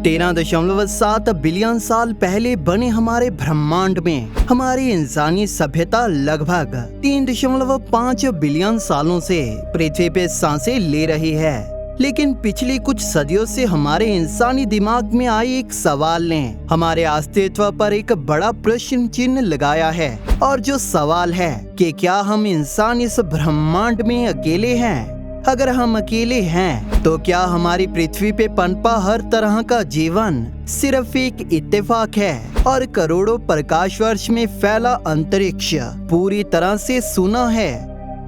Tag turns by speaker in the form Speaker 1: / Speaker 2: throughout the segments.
Speaker 1: 13.7 billion साल पहले बने हमारे ब्रह्मांड में हमारी इंसानी सभ्यता लगभग 3.5 बिलियन सालों से पृथ्वी पे सांसें ले रही है। लेकिन पिछली कुछ सदियों से हमारे इंसानी दिमाग में आए एक सवाल ने हमारे अस्तित्व पर एक बड़ा प्रश्न चिन्ह लगाया है। और जो सवाल है कि क्या हम इंसान इस ब्रह्मांड में अकेले हैं? अगर हम अकेले हैं तो क्या हमारी पृथ्वी पे पनपा हर तरह का जीवन सिर्फ एक इत्तेफाक है और करोड़ों प्रकाश वर्ष में फैला अंतरिक्ष पूरी तरह से सूना है?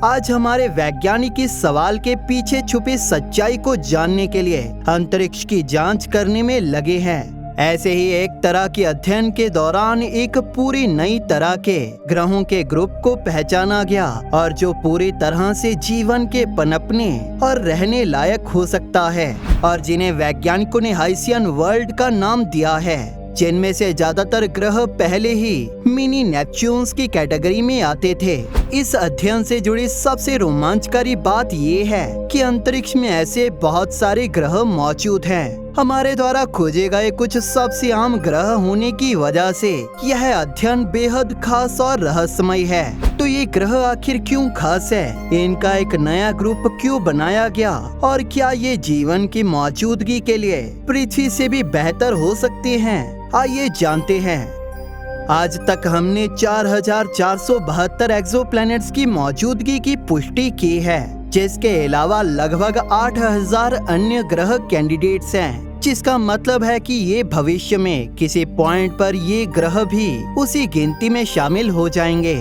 Speaker 1: आज हमारे वैज्ञानिक इस सवाल के पीछे छुपी सच्चाई को जानने के लिए अंतरिक्ष की जांच करने में लगे हैं। ऐसे ही एक तरह के अध्ययन के दौरान एक पूरी नई तरह के ग्रहों के ग्रुप को पहचाना गया और जो पूरी तरह से जीवन के पनपने और रहने लायक हो सकता है और जिन्हें वैज्ञानिकों ने हाइसियन वर्ल्ड का नाम दिया है, जिनमें से ज्यादातर ग्रह पहले ही मिनी नेपच्यून्स की कैटेगरी में आते थे। इस अध्ययन से जुड़ी सबसे रोमांचकारी बात ये है कि अंतरिक्ष में ऐसे बहुत सारे ग्रह मौजूद हैं। हमारे द्वारा खोजे गए कुछ सबसे आम ग्रह होने की वजह से यह अध्ययन बेहद खास और रहस्यमय है। तो ये ग्रह आखिर क्यों खास है? इनका एक नया ग्रुप क्यों बनाया गया? और क्या ये जीवन की मौजूदगी के लिए पृथ्वी से भी बेहतर हो सकते हैं? आइए जानते हैं। आज तक हमने 4,472 एक्सोप्लैनेट्स की मौजूदगी की पुष्टि की है, जिसके अलावा लगभग 8,000 अन्य ग्रह कैंडिडेट्स हैं, जिसका मतलब है कि ये भविष्य में किसी पॉइंट पर ये ग्रह भी उसी गिनती में शामिल हो जाएंगे।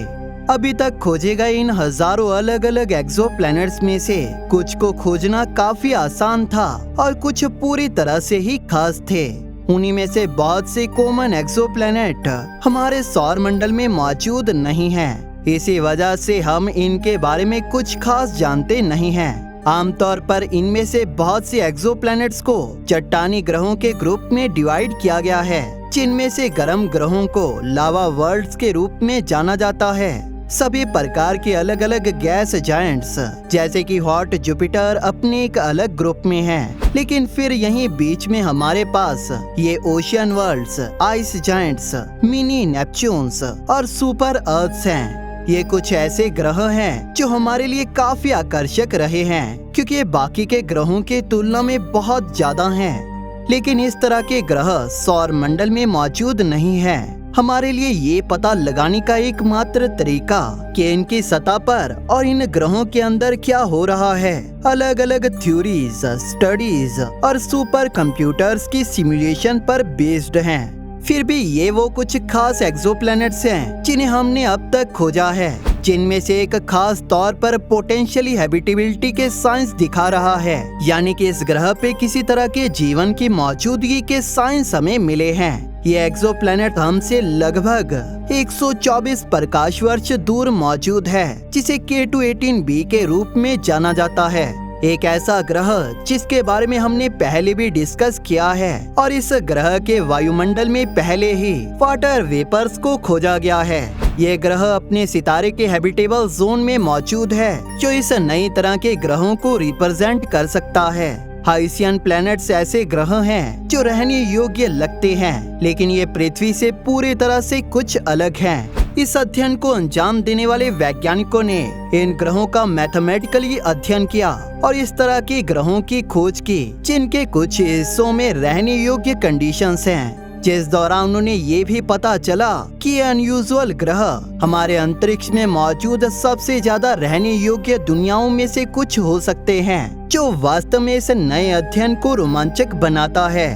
Speaker 1: अभी तक खोजे गए इन हजारों अलग अलग एक्सोप्लैनेट्स में से कुछ को खोजना काफी आसान था और कुछ पूरी तरह से ही खास थे। उन्हीं में से बहुत से कॉमन एक्सोप्लैनेट हमारे सौर मंडल में मौजूद नहीं हैं। इसी वजह से हम इनके बारे में कुछ खास जानते नहीं हैं। आमतौर पर इनमें से बहुत से एक्सोप्लैनेट्स को चट्टानी ग्रहों के ग्रुप में डिवाइड किया गया है, जिनमें से गर्म ग्रहों को लावा वर्ल्ड्स के रूप में जाना जाता है। सभी प्रकार के अलग अलग गैस जायंट्स जैसे कि हॉट जुपिटर अपने एक अलग ग्रुप में हैं, लेकिन फिर यहीं बीच में हमारे पास ये ocean worlds, ice giants, mini Neptunes और सुपर अर्थ्स हैं। ये कुछ ऐसे ग्रह हैं जो हमारे लिए काफी आकर्षक रहे हैं, क्योंकि ये बाकी के ग्रहों के तुलना में बहुत ज्यादा हैं। लेकिन इस तरह के ग्रह सौर मंडल में मौजूद नहीं हैं। हमारे लिए ये पता लगाने का एकमात्र तरीका कि इनकी सतह पर और इन ग्रहों के अंदर क्या हो रहा है, अलग अलग थ्योरीज, स्टडीज और सुपर कंप्यूटर्स की सिमुलेशन पर बेस्ड हैं। फिर भी ये वो कुछ खास एक्सोप्लैनेट्स हैं जिन्हें हमने अब तक खोजा है, जिनमें से एक खास तौर पर पोटेंशियली हैबिटेबिलिटी के साइंस दिखा रहा है, यानी कि इस ग्रह पे किसी तरह के जीवन की मौजूदगी के साइंस हमें मिले हैं। ये एक्सोप्लैनेट हमसे लगभग 124 प्रकाश वर्ष दूर मौजूद है, जिसे K2-18b के रूप में जाना जाता है। एक ऐसा ग्रह जिसके बारे में हमने पहले भी डिस्कस किया है, और इस ग्रह के वायुमंडल में पहले ही वाटर वेपर्स को खोजा गया है। ये ग्रह अपने सितारे के हैबिटेबल जोन में मौजूद है, जो इस नई तरह के ग्रहों को रिप्रेजेंट कर सकता है। हाइसियन प्लैनेट्स ऐसे ग्रह हैं जो रहने योग्य लगते हैं, लेकिन ये पृथ्वी से पूरी तरह से कुछ अलग हैं। इस अध्ययन को अंजाम देने वाले वैज्ञानिकों ने इन ग्रहों का मैथमेटिकली अध्ययन किया और इस तरह के ग्रहों की खोज की जिनके कुछ हिस्सों में रहने योग्य कंडीशंस हैं, जिस दौरान उन्होंने ये भी पता चला कि अनयूजुअल ग्रह हमारे अंतरिक्ष में मौजूद सबसे ज्यादा रहने योग्य दुनियाओं में से कुछ हो सकते हैं, जो वास्तव में इस नए अध्ययन को रोमांचक बनाता है।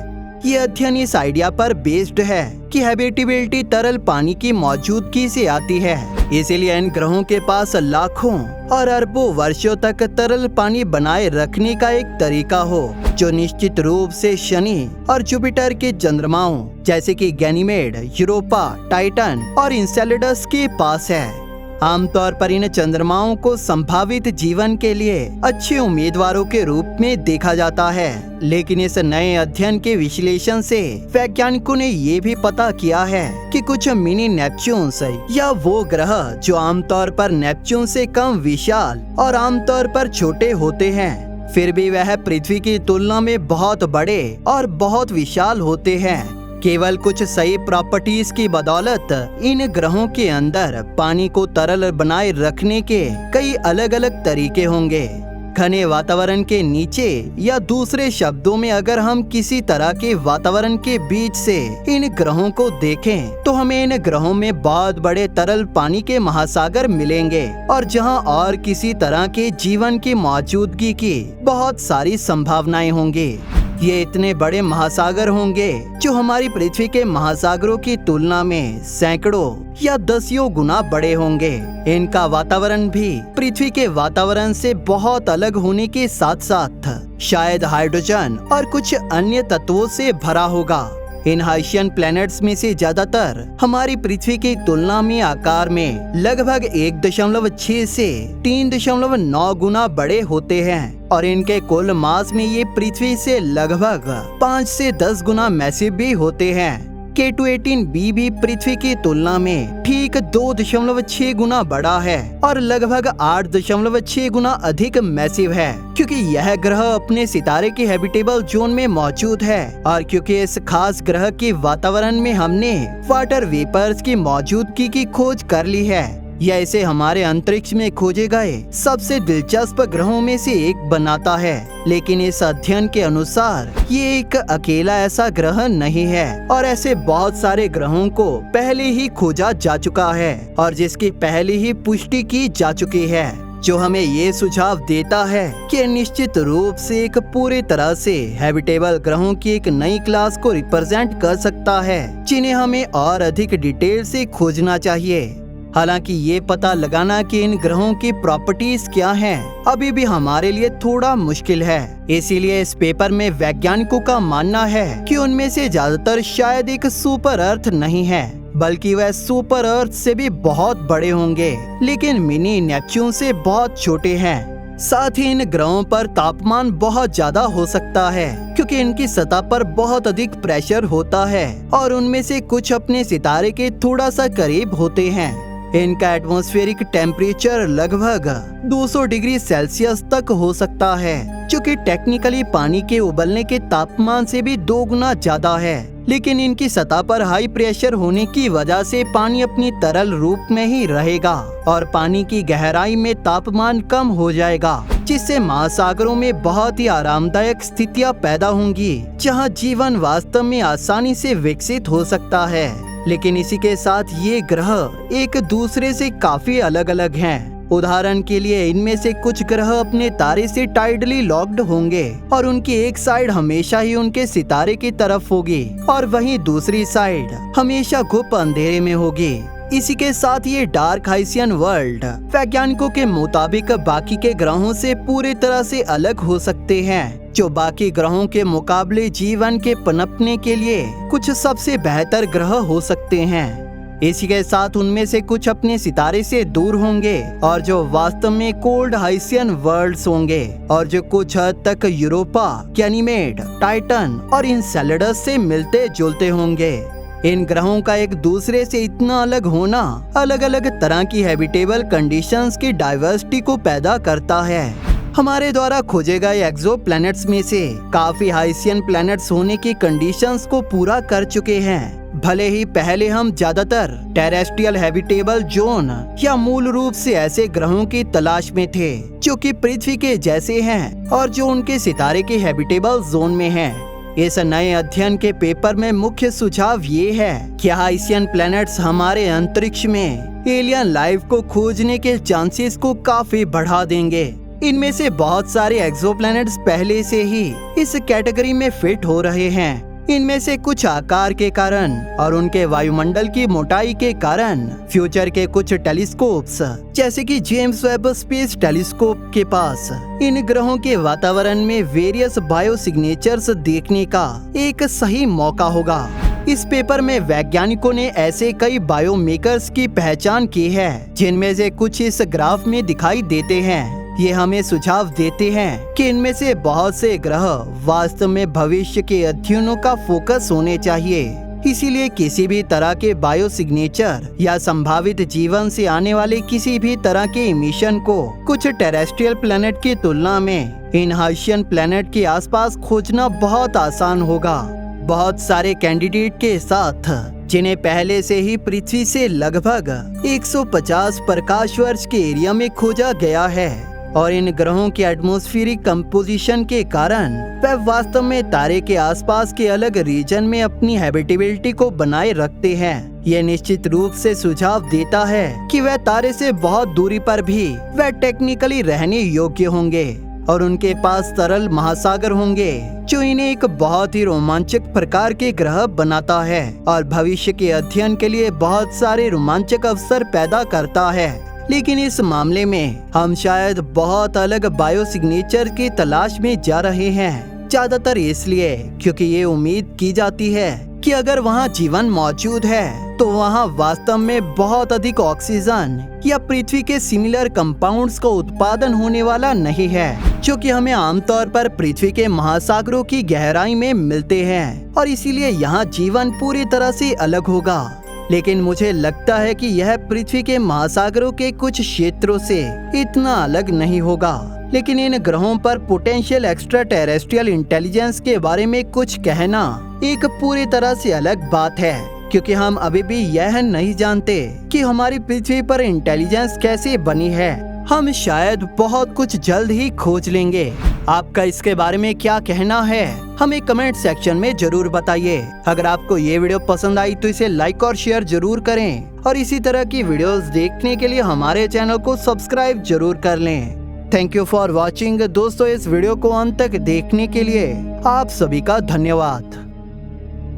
Speaker 1: ये अध्ययन इस आइडिया पर बेस्ड है कि हैबिटेबिलिटी तरल पानी की मौजूदगी से आती है, इसीलिए इन ग्रहों के पास लाखों और अरबों वर्षों तक तरल पानी बनाए रखने का एक तरीका हो, जो निश्चित रूप से शनि और जुपिटर के चंद्रमाओं जैसे कि गैनीमेड, यूरोपा, टाइटन और इंसेलेडस के पास है। आमतौर पर इन चंद्रमाओं को संभावित जीवन के लिए अच्छे उम्मीदवारों के रूप में देखा जाता है, लेकिन इस नए अध्ययन के विश्लेषण से वैज्ञानिकों ने ये भी पता किया है कि कुछ मिनी नेपच्यून्स या वो ग्रह जो आमतौर पर नेपच्यून से कम विशाल और आमतौर पर छोटे होते हैं, फिर भी वह पृथ्वी की तुलना में बहुत बड़े और बहुत विशाल होते हैं। केवल कुछ सही प्रॉपर्टीज की बदौलत इन ग्रहों के अंदर पानी को तरल बनाए रखने के कई अलग अलग तरीके होंगे। घने वातावरण के नीचे, या दूसरे शब्दों में अगर हम किसी तरह के वातावरण के बीच से इन ग्रहों को देखें तो हमें इन ग्रहों में बहुत बड़े तरल पानी के महासागर मिलेंगे, और जहां और किसी तरह के जीवन की मौजूदगी की बहुत सारी संभावनाएं होंगी। ये इतने बड़े महासागर होंगे जो हमारी पृथ्वी के महासागरों की तुलना में सैकड़ों या दसियों गुना बड़े होंगे। इनका वातावरण भी पृथ्वी के वातावरण से बहुत अलग होने के साथ साथ शायद हाइड्रोजन और कुछ अन्य तत्वों से भरा होगा। इन हाइशियन प्लैनेट्स में से ज्यादातर हमारी पृथ्वी की तुलना में आकार में लगभग 1.6 से 3.9 गुना बड़े होते हैं, और इनके कुल मास में ये पृथ्वी से लगभग 5 से 10 गुना मैसिव भी होते हैं। K2-18b भी पृथ्वी की तुलना में ठीक 2.6 गुना बड़ा है और लगभग 8.6 गुना अधिक मैसिव है, क्योंकि यह ग्रह अपने सितारे के हैबिटेबल जोन में मौजूद है, और क्योंकि इस खास ग्रह के वातावरण में हमने वाटर वेपर्स की मौजूदगी की खोज कर ली है। यह इसे हमारे अंतरिक्ष में खोजे गए सबसे दिलचस्प ग्रहों में से एक बनाता है। लेकिन इस अध्ययन के अनुसार ये एक अकेला ऐसा ग्रह नहीं है, और ऐसे बहुत सारे ग्रहों को पहले ही खोजा जा चुका है और जिसकी पहले ही पुष्टि की जा चुकी है, जो हमें ये सुझाव देता है कि निश्चित रूप से एक पूरी तरह से हैबिटेबल ग्रहों की एक नई क्लास को रिप्रेजेंट कर सकता है, जिन्हें हमें और अधिक डिटेल से खोजना चाहिए। हालांकि ये पता लगाना कि इन ग्रहों की प्रॉपर्टीज क्या हैं, अभी भी हमारे लिए थोड़ा मुश्किल है। इसीलिए इस पेपर में वैज्ञानिकों का मानना है कि उनमें से ज्यादातर शायद एक सुपर अर्थ नहीं है, बल्कि वह सुपर अर्थ से भी बहुत बड़े होंगे, लेकिन मिनी नेपच्यून से बहुत छोटे हैं। साथ ही इन ग्रहों पर तापमान बहुत ज्यादा हो सकता है, क्योंकि इनकी सतह पर बहुत अधिक प्रेशर होता है और उनमें से कुछ अपने सितारे के थोड़ा सा करीब होते हैं। इनका एटमॉस्फेरिक टेम्परेचर लगभग 200 डिग्री सेल्सियस तक हो सकता है, जो कि टेक्निकली पानी के उबलने के तापमान से भी 2 गुना ज्यादा है। लेकिन इनकी सतह पर हाई प्रेशर होने की वजह से पानी अपनी तरल रूप में ही रहेगा और पानी की गहराई में तापमान कम हो जाएगा, जिससे महासागरों में बहुत ही आरामदायक स्थितियां पैदा होंगी, जहां जीवन वास्तव में आसानी से विकसित हो सकता है। लेकिन इसी के साथ ये ग्रह एक दूसरे से काफी अलग अलग हैं। उदाहरण के लिए इनमें से कुछ ग्रह अपने तारे से टाइडली लॉक्ड होंगे और उनकी एक साइड हमेशा ही उनके सितारे की तरफ होगी और वहीं दूसरी साइड हमेशा गुप्त अंधेरे में होगी। इसी के साथ ये डार्क हाइसियन वर्ल्ड वैज्ञानिकों के मुताबिक बाकी के ग्रहों से पूरी तरह से अलग हो सकते हैं, जो बाकी ग्रहों के मुकाबले जीवन के पनपने के लिए कुछ सबसे बेहतर ग्रह हो सकते हैं। इसी के साथ उनमें से कुछ अपने सितारे से दूर होंगे और जो वास्तव में कोल्ड हाइसियन वर्ल्ड्स होंगे, और जो कुछ हद तक यूरोपा, गैनीमेड, टाइटन और इनसेलेडस से मिलते जुलते होंगे। इन ग्रहों का एक दूसरे से इतना अलग होना अलग अलग तरह की हैबिटेबल कंडीशंस की डाइवर्सिटी को पैदा करता है। हमारे द्वारा खोजे गए एक्सोप्लैनेट्स में से काफी हाइसियन प्लैनेट्स होने की कंडीशंस को पूरा कर चुके हैं। भले ही पहले हम ज्यादातर टेरेस्ट्रियल हैबिटेबल जोन या मूल रूप से ऐसे ग्रहों की तलाश में थे जो कि पृथ्वी के जैसे हैं और जो उनके सितारे के हैबिटेबल जोन में हैं। इस नए अध्ययन के पेपर में मुख्य सुझाव ये है कि हाइसियन प्लैनेट्स हमारे अंतरिक्ष में एलियन लाइफ को खोजने के चांसेस को काफी बढ़ा देंगे। इनमें से बहुत सारे एक्सोप्लैनेट्स पहले से ही इस कैटेगरी में फिट हो रहे हैं। इनमें से कुछ आकार के कारण और उनके वायुमंडल की मोटाई के कारण फ्यूचर के कुछ टेलीस्कोप्स जैसे कि जेम्स वेब स्पेस टेलीस्कोप के पास इन ग्रहों के वातावरण में वेरियस बायो सिग्नेचर्स देखने का एक सही मौका होगा। इस पेपर में वैज्ञानिकों ने ऐसे कई बायोमेकर्स की पहचान की है जिनमें से कुछ इस ग्राफ में दिखाई देते हैं। ये हमें सुझाव देते हैं कि इनमें से बहुत से ग्रह वास्तव में भविष्य के अध्ययनों का फोकस होने चाहिए। इसीलिए किसी भी तरह के बायो सिग्नेचर या संभावित जीवन से आने वाले किसी भी तरह के इमिशन को कुछ टेरेस्ट्रियल प्लैनेट की तुलना में इनहर्शियन प्लैनेट के आसपास खोजना बहुत आसान होगा। बहुत सारे कैंडिडेट के साथ जिन्हें पहले से ही पृथ्वी से लगभग 150 प्रकाश वर्ष के एरिया में खोजा गया है और इन ग्रहों के एटमॉस्फेरिक कंपोजिशन के कारण वे वास्तव में तारे के आसपास के अलग रीजन में अपनी हैबिटेबिलिटी को बनाए रखते हैं। यह निश्चित रूप से सुझाव देता है कि वह तारे से बहुत दूरी पर भी वह टेक्निकली रहने योग्य होंगे और उनके पास तरल महासागर होंगे जो इन्हें एक बहुत ही रोमांचक प्रकार के ग्रह बनाता है और भविष्य के अध्ययन के लिए बहुत सारे रोमांचक अवसर पैदा करता है। लेकिन इस मामले में हम शायद बहुत अलग बायो सिग्नेचर की तलाश में जा रहे हैं, ज्यादातर इसलिए क्योंकि ये उम्मीद की जाती है कि अगर वहाँ जीवन मौजूद है तो वहाँ वास्तव में बहुत अधिक ऑक्सीजन या पृथ्वी के सिमिलर कंपाउंड्स का उत्पादन होने वाला नहीं है, जो कि हमें आमतौर पर पृथ्वी के महासागरों की गहराई में मिलते हैं और इसीलिए यहाँ जीवन पूरी तरह से अलग होगा। लेकिन मुझे लगता है कि यह पृथ्वी के महासागरों के कुछ क्षेत्रों से इतना अलग नहीं होगा। लेकिन इन ग्रहों पर पोटेंशियल एक्स्ट्रा टेरेस्ट्रियल इंटेलिजेंस के बारे में कुछ कहना एक पूरी तरह से अलग बात है, क्योंकि हम अभी भी यह नहीं जानते कि हमारी पृथ्वी पर इंटेलिजेंस कैसे बनी है। हम शायद बहुत कुछ जल्द ही खोज लेंगे। आपका इसके बारे में क्या कहना है हमें कमेंट सेक्शन में जरूर बताइए। अगर आपको ये वीडियो पसंद आई तो इसे लाइक और शेयर जरूर करें और इसी तरह की वीडियोस देखने के लिए हमारे चैनल को सब्सक्राइब जरूर कर लें। थैंक यू फॉर वॉचिंग दोस्तों। इस वीडियो को अंत तक देखने के लिए आप सभी का धन्यवाद।